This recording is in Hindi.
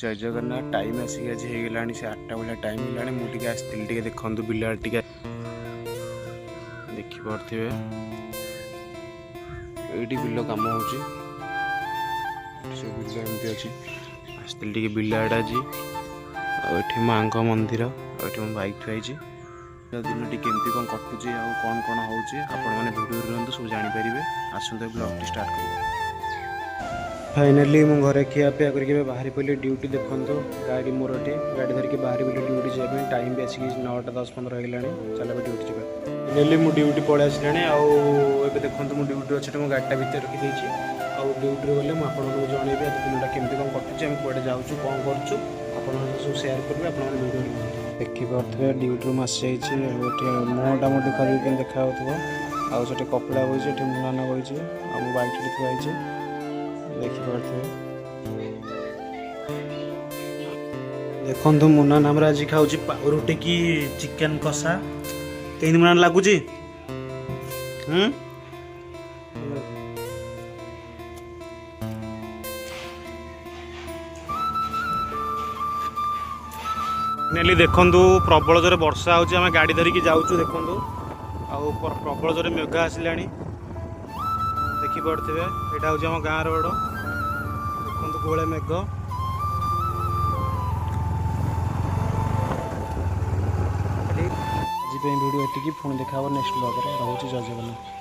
जय जगन्नाथ टाइम आसिक आज होगा से 8टा भाया टाइम है मुझे आसती देखूँ बिल टे देखिपे ये बिल कम हो बिल एमती अच्छी आसती बिल आड़े आज ये माँ मंदिर ये मो बैक थुआई दिन टी केमती कौन कटुचे आ कौन कौन हो भिडियो रुहतु सब जानीपर आसते ब्लॉग स्टार्ट कर फाइनाली मु घरे खियापिया करके बाहर पड़े ड्यूटी देखु गाड़ी मोर एटी गाड़ी धरिकी बाहर पड़े ड्यूटी जाए टाइम भी आसिक 9टा 10-15 होगा चल ड्यूटी जाए फाइनाली मु ड्यूटी पलि आसानी आए देखो मो ड्यूटी अच्छे मो गाड़ीटा भितर रखी आउ ड्यूटी गले मुझे जनइबी आज दिनटा केमती कौन कटुचे आम कड़े जाऊँ कौन करूँ सब सेयार करेंगे आपड़े देखिपे ड्यूटी में आसी जाइए मुँहटा मो देखा आउे कपड़ा बही मुनाना बही आ बैक थुआई देखिपे देखु मुना नाम आज खाऊ पाउरुटी की चिकेन कषा कहीं मुना लगुच नेली देखु प्रबल जोरे वर्षा होची आम गाड़ी धरिकी जाऊँ देखु आउ प्रबल जोरे मेघ आसला देखिपे यहाँ हूँ आम गाँव रोड देखो गोले मेघ आज वीडियो एतिकी पुणी देखा नेक्स्ट ब्लॉग रे। जय जगन्नाथ।